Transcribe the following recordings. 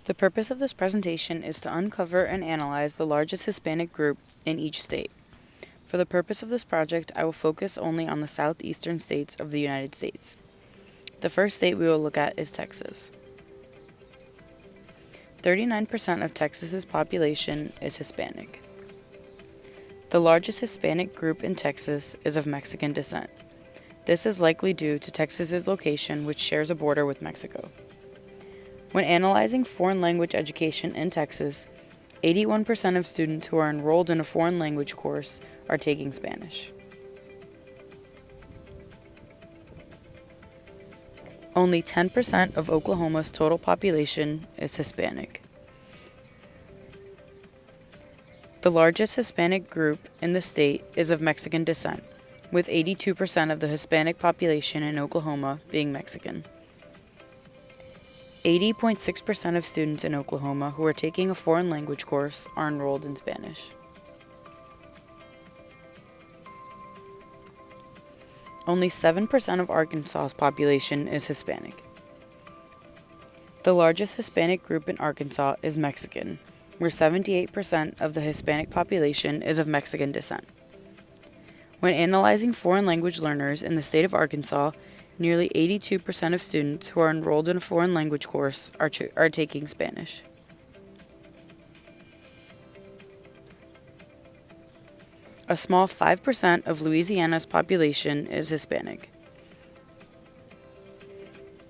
The purpose of this presentation is to uncover and analyze the largest Hispanic group in each state. For the purpose of this project, I will focus only on the southeastern states of the United States. The first state we will look at is Texas. 39% of Texas's population is Hispanic. The largest Hispanic group in Texas is of Mexican descent. This is likely due to Texas's location, which shares a border with Mexico. When analyzing foreign language education in Texas, 81% of students who are enrolled in a foreign language course are taking Spanish. Only 10% of Oklahoma's total population is Hispanic. The largest Hispanic group in the state is of Mexican descent, with 82% of the Hispanic population in Oklahoma being Mexican. 80.6% of students in Oklahoma who are taking a foreign language course are enrolled in Spanish. Only 7% of Arkansas's population is Hispanic. The largest Hispanic group in Arkansas is Mexican, where 78% of the Hispanic population is of Mexican descent. When analyzing foreign language learners in the state of Arkansas, nearly 82% of students who are enrolled in a foreign language course are taking Spanish. A small 5% of Louisiana's population is Hispanic.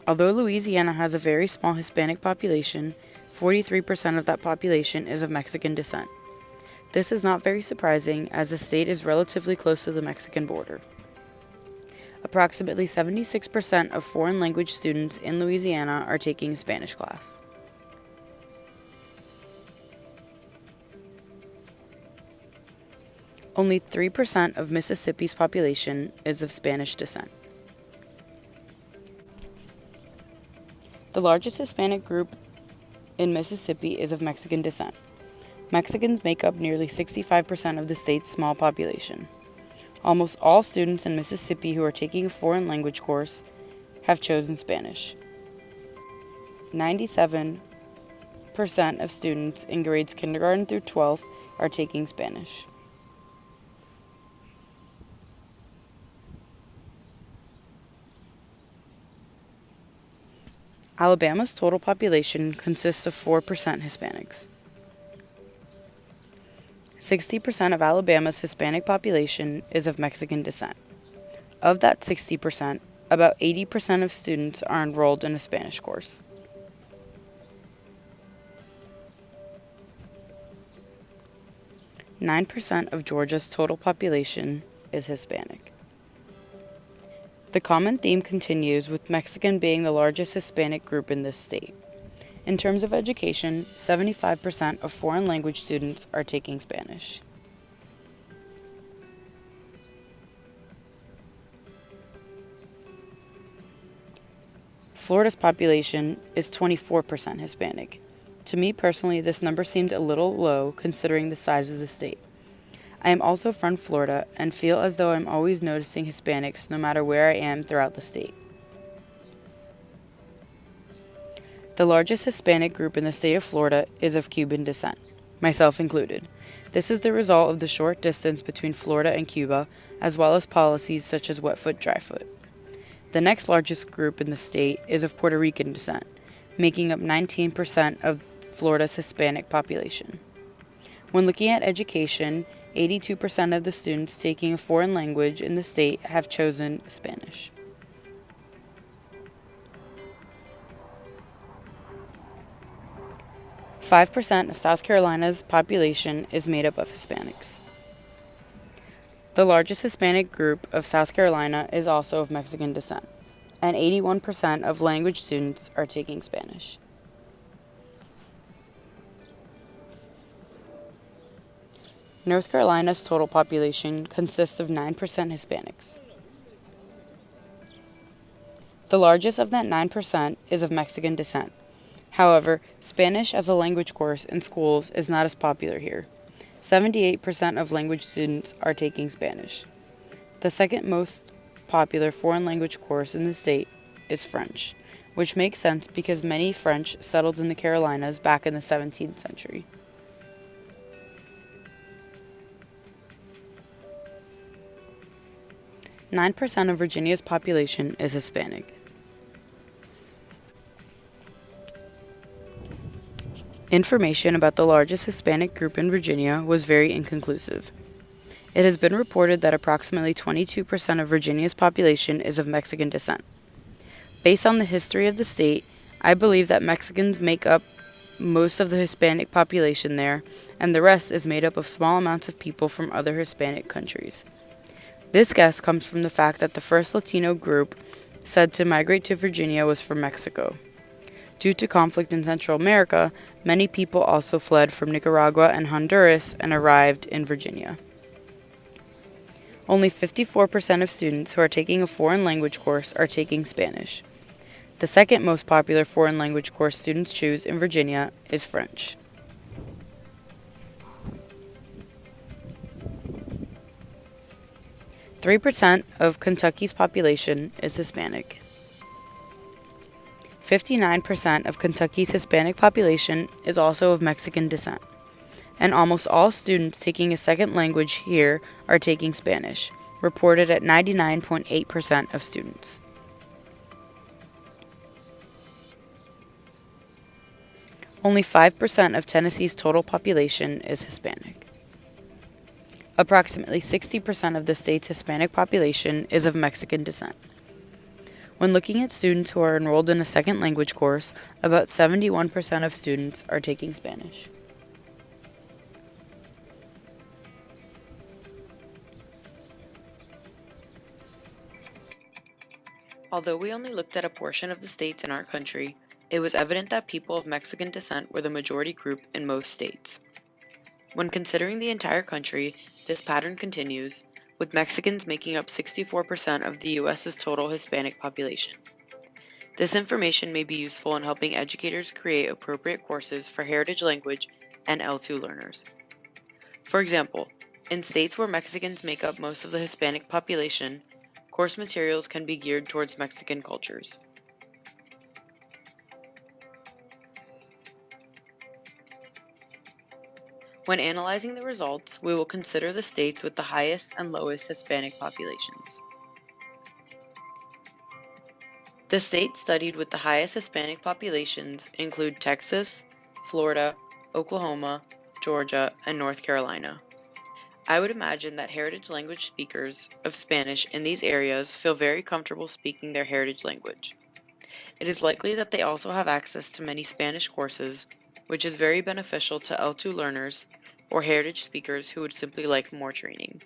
Although Louisiana has a very small Hispanic population, 43% of that population is of Mexican descent. This is not very surprising, as the state is relatively close to the Mexican border. Approximately 76% of foreign language students in Louisiana are taking a Spanish class. Only 3% of Mississippi's population is of Spanish descent. The largest Hispanic group in Mississippi is of Mexican descent. Mexicans make up nearly 65% of the state's small population. Almost all students in Mississippi who are taking a foreign language course have chosen Spanish. 97% of students in grades kindergarten through 12th are taking Spanish. Alabama's total population consists of 4% Hispanics. 60% of Alabama's Hispanic population is of Mexican descent. Of that 60%, about 80% of students are enrolled in a Spanish course. Nine 9% of Georgia's total population is Hispanic. The common theme continues, with Mexican being the largest Hispanic group in this state. In terms of education, 75% of foreign language students are taking Spanish. Florida's population is 24% Hispanic. To me personally, this number seemed a little low considering the size of the state. I am also from Florida and feel as though I'm always noticing Hispanics no matter where I am throughout the state. The largest Hispanic group in the state of Florida is of Cuban descent, myself included. This is the result of the short distance between Florida and Cuba, as well as policies such as wet foot, dry foot. The next largest group in the state is of Puerto Rican descent, making up 19% of Florida's Hispanic population. When looking at education, 82% of the students taking a foreign language in the state have chosen Spanish. Five 5% of South Carolina's population is made up of Hispanics. The largest Hispanic group of South Carolina is also of Mexican descent, and 81% of language students are taking Spanish. North Carolina's total population consists of 9% Hispanics. The largest of that 9% is of Mexican descent. However, Spanish as a language course in schools is not as popular here. 78% of language students are taking Spanish. The second most popular foreign language course in the state is French, which makes sense because many French settled in the Carolinas back in the 17th century. Nine percent of Virginia's population is Hispanic. Information about the largest Hispanic group in Virginia was very inconclusive. It has been reported that approximately 22% of Virginia's population is of Mexican descent. Based on the history of the state, I believe that Mexicans make up most of the Hispanic population there, and the rest is made up of small amounts of people from other Hispanic countries. This guess comes from the fact that the first Latino group said to migrate to Virginia was from Mexico. Due to conflict in Central America, many people also fled from Nicaragua and Honduras and arrived in Virginia. Only 54% of students who are taking a foreign language course are taking Spanish. The second most popular foreign language course students choose in Virginia is French. Three percent of Kentucky's population is Hispanic. 59% of Kentucky's Hispanic population is also of Mexican descent, and almost all students taking a second language here are taking Spanish, reported at 99.8% of students. Only 5% of Tennessee's total population is Hispanic. Approximately 60% of the state's Hispanic population is of Mexican descent. When looking at students who are enrolled in a second language course, about 71% of students are taking Spanish. Although we only looked at a portion of the states in our country, it was evident that people of Mexican descent were the majority group in most states. When considering the entire country, this pattern continues, with Mexicans making up 64% of the U.S.'s total Hispanic population. This information may be useful in helping educators create appropriate courses for heritage language and L2 learners. For example, in states where Mexicans make up most of the Hispanic population, course materials can be geared towards Mexican cultures. When analyzing the results, we will consider the states with the highest and lowest Hispanic populations. The states studied with the highest Hispanic populations include Texas, Florida, Oklahoma, Georgia, and North Carolina. I would imagine that heritage language speakers of Spanish in these areas feel very comfortable speaking their heritage language. It is likely that they also have access to many Spanish courses, which is very beneficial to L2 learners or heritage speakers who would simply like more training.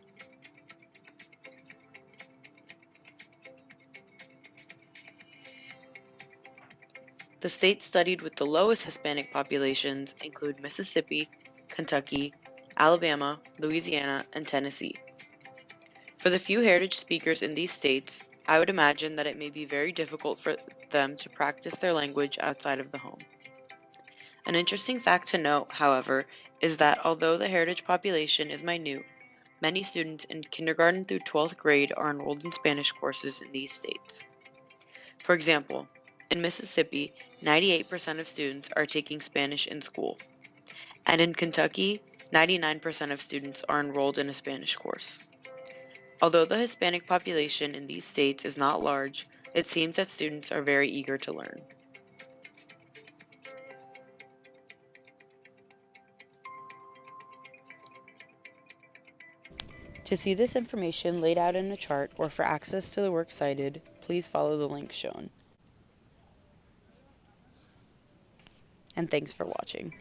The states studied with the lowest Hispanic populations include Mississippi, Kentucky, Alabama, Louisiana, and Tennessee. For the few heritage speakers in these states, I would imagine that it may be very difficult for them to practice their language outside of the home. An interesting fact to note, however, is that although the heritage population is minute, many students in kindergarten through 12th grade are enrolled in Spanish courses in these states. For example, in Mississippi, 98% of students are taking Spanish in school, and in Kentucky, 99% of students are enrolled in a Spanish course. Although the Hispanic population in these states is not large, it seems that students are very eager to learn. To see this information laid out in a chart or for access to the work cited, please follow the links shown. And thanks for watching.